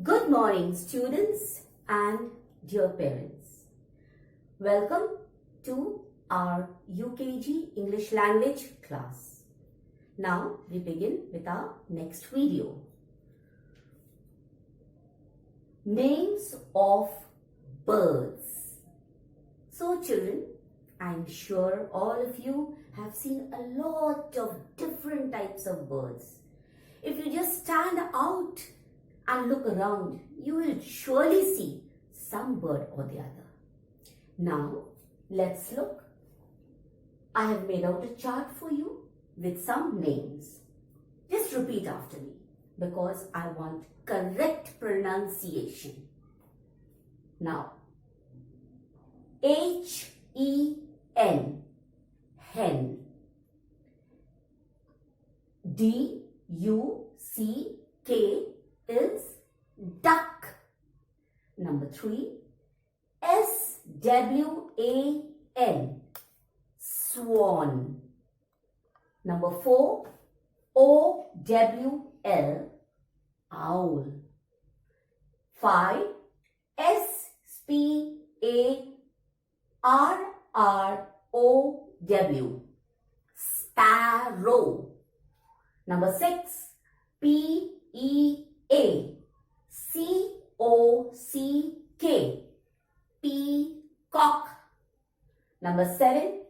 Good morning, students and dear parents. Welcome to our UKG English language class. Now we begin with our next video. Names of birds. So children, I'm sure all of you have seen a lot of different types of birds. If you just stand out and look around, you will surely see some bird or the other. Now, let's look. I have made out a chart for you with some names. Just repeat after me because I want correct pronunciation. Now, H-E-N, hen. D-U-C-K is duck. Number 3, S-W-A-N, swan. Number 4, O-W-L, owl. 5, S-P-A-R-R-O-W, sparrow. Number 6, P-E-A-C-O-C-K, peacock. Number 7,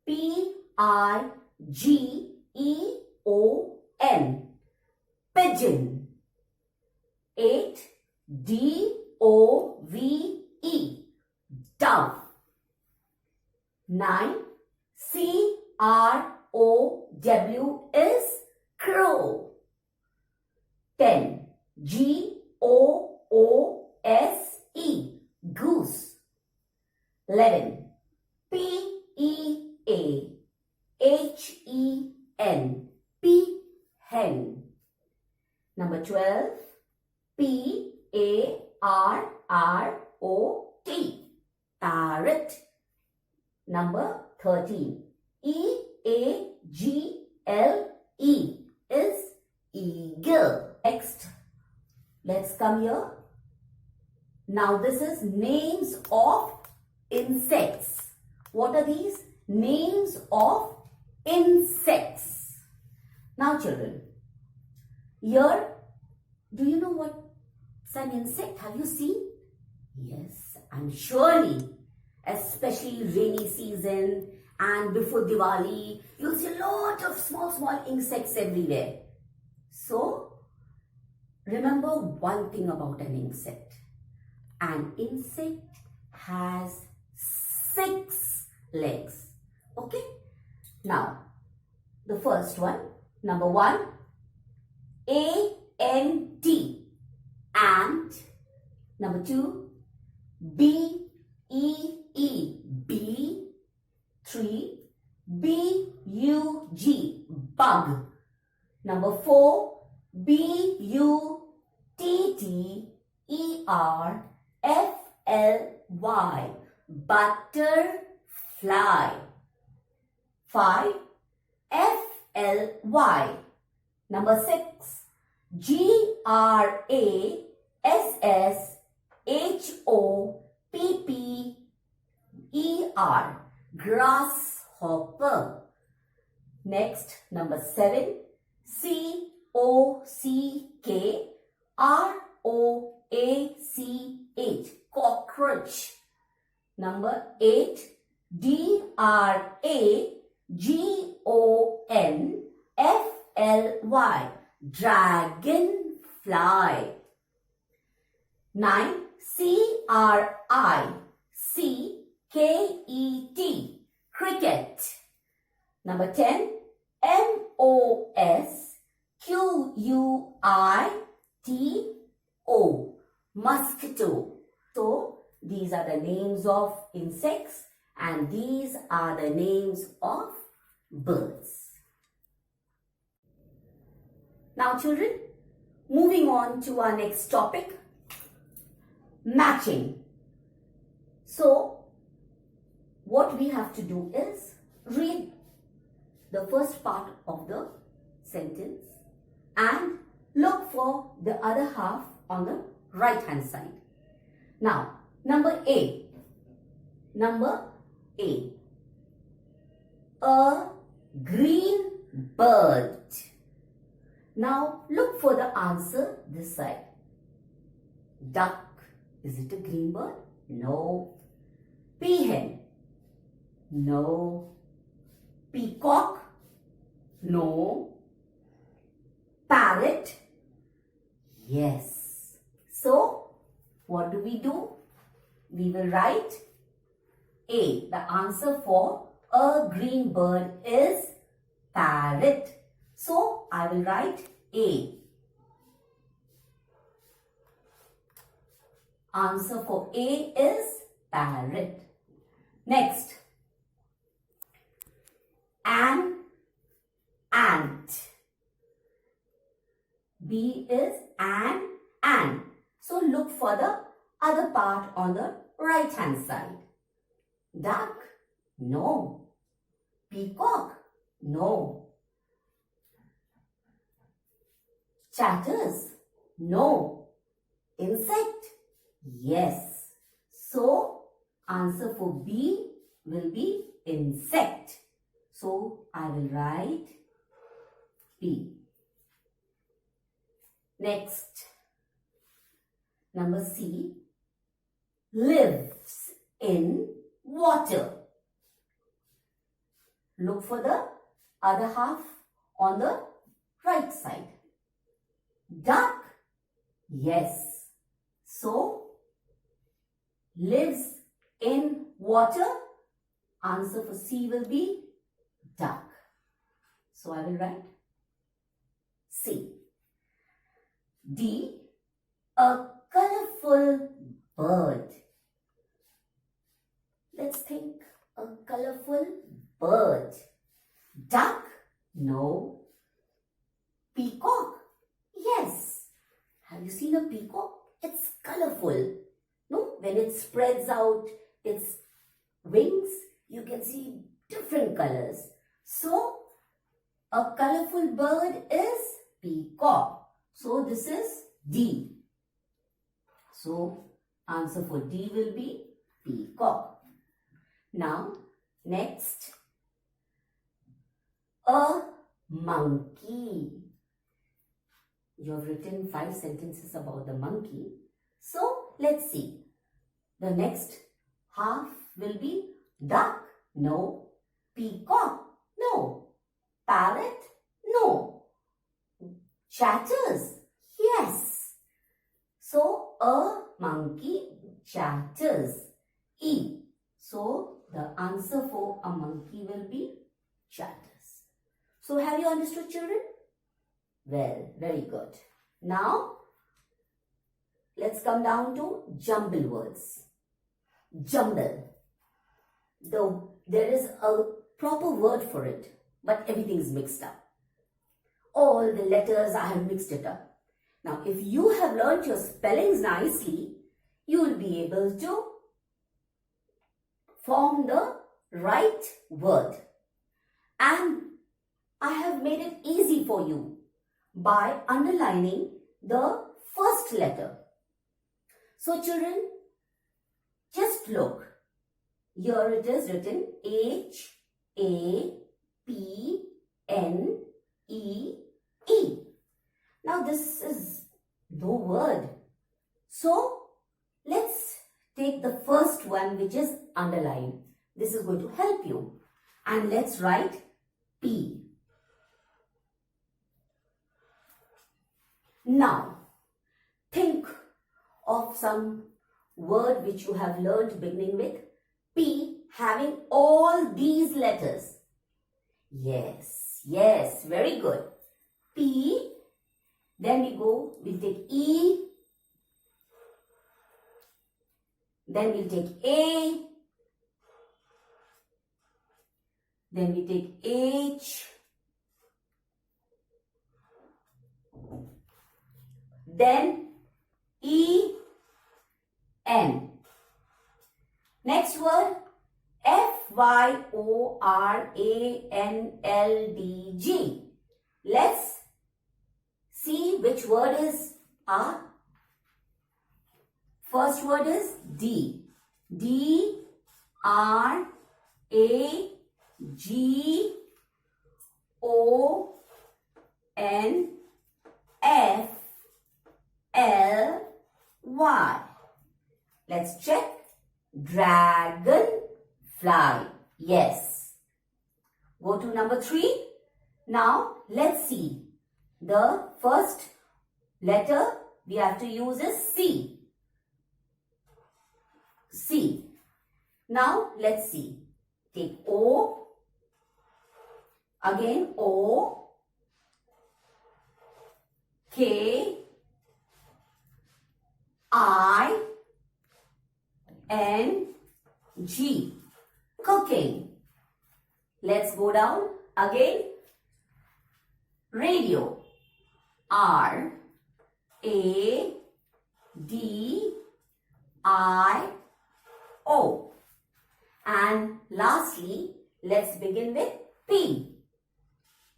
P-I-G-E-O-N, pigeon. 8, D-O-V-E, dove. 9, C-R-O-W is crow. 10, G-O-O-S-E, goose. 11, P-E-A-H-E-N, peahen. Number 12, P-A-R-R-O-T, parrot. Number 13, E-A-G-L-E is eagle. Next, let's come here. Now this is names of insects. What are these? Names of insects. Now children, here, do you know what's an insect? Have you seen? Yes, and surely, especially rainy season and before Diwali, you'll see a lot of small insects everywhere. So, remember one thing about an insect. An insect has 6 legs. Okay? Now, the first one, number 1, A-N-T, ant. Number 2, B-E-E, bee. 3, B-U-G, bug. Number 4, B-U-T-T-E-R-F-L-Y, butterfly. 5, F-L-Y. Number 6, G-R-A-S-S-H-O-P-P-E-R, grasshopper. Next, number 7, C-O-C-K-R-O-A-C-H, cockroach. Number 8, D-R-A-G-O-N-F-L-Y, dragonfly. 9, C-R-I-C-K-E-T, cricket. Number 10, M-O-S-Q-U-I-T-O, mosquito. So, these are the names of insects and these are the names of birds. Now children, moving on to our next topic, matching. So, what we have to do is read the first part of the sentence and look for the other half on the right hand side. Now, number A. Number A. A green bird. Now, look for the answer this side. Duck. Is it a green bird? No. Peahen. No. Peacock. No. Parrot. Yes. So, what do? We will write A. The answer for a green bird is parrot. So, I will write A. Answer for A is parrot. Next. An ant. B is an ant. So look for the other part on the right hand side. Duck? No. Peacock? No. Chatters? No. Insect? Yes. So answer for B will be insect. So I will write B. Next, number C, lives in water. Look for the other half on the right side. Duck? Yes. So, lives in water. Answer for C will be duck. So, I will write C. D. A colorful bird. Let's think. A colorful bird. Duck? No. Peacock? Yes. Have you seen a peacock? It's colorful. No? When it spreads out its wings, you can see different colors. So, a colorful bird is peacock. So, this is D. So, answer for D will be peacock. Now, next, a monkey. You have written 5 sentences about the monkey. So, let's see. The next half will be duck, no. Peacock, no. Parrot, no. Chatters, yes. So, a monkey chatters, E. So, the answer for a monkey will be chatters. So, have you understood, children? Well, very good. Now, let's come down to jumble words. Jumble. There is a proper word for it, but everything is mixed up. All the letters, I have mixed it up. Now, if you have learnt your spellings nicely, you will be able to form the right word. And I have made it easy for you by underlining the first letter. So, children, just look. Here it is written H-A-P-N-E-E. Now, this is no word. So, let's take the first one, which is underlined. This is going to help you. And let's write P. Now, think of some word which you have learnt beginning with P, having all these letters. Yes, very good. P, then we'll take E, then we'll take A, then we take H, then E, N. Next word, F-Y-O-R-A-N-L-D-G. Let's see which word is our First word is D. D, R, A, G, O, N, F, L, Y. Let's check. Dragonfly. Yes. Go to number 3. Now, let's see. The first letter we have to use is C. C. Now, let's see. Take O. Again, O. K. I. N. G. Cooking. Let's go down again. Radio. R. A. D. I. O. And lastly, let's begin with P.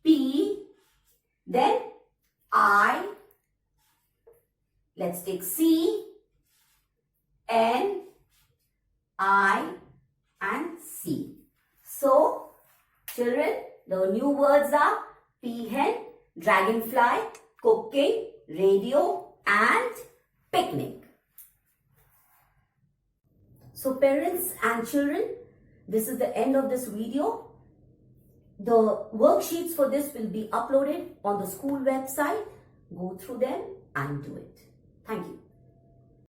P. Then I. Let's take C. N. I and C. So, children, the new words are peahen, dragonfly, cooking, radio and picnic. So, parents and children, this is the end of this video. The worksheets for this will be uploaded on the school website. Go through them and do it. Thank you.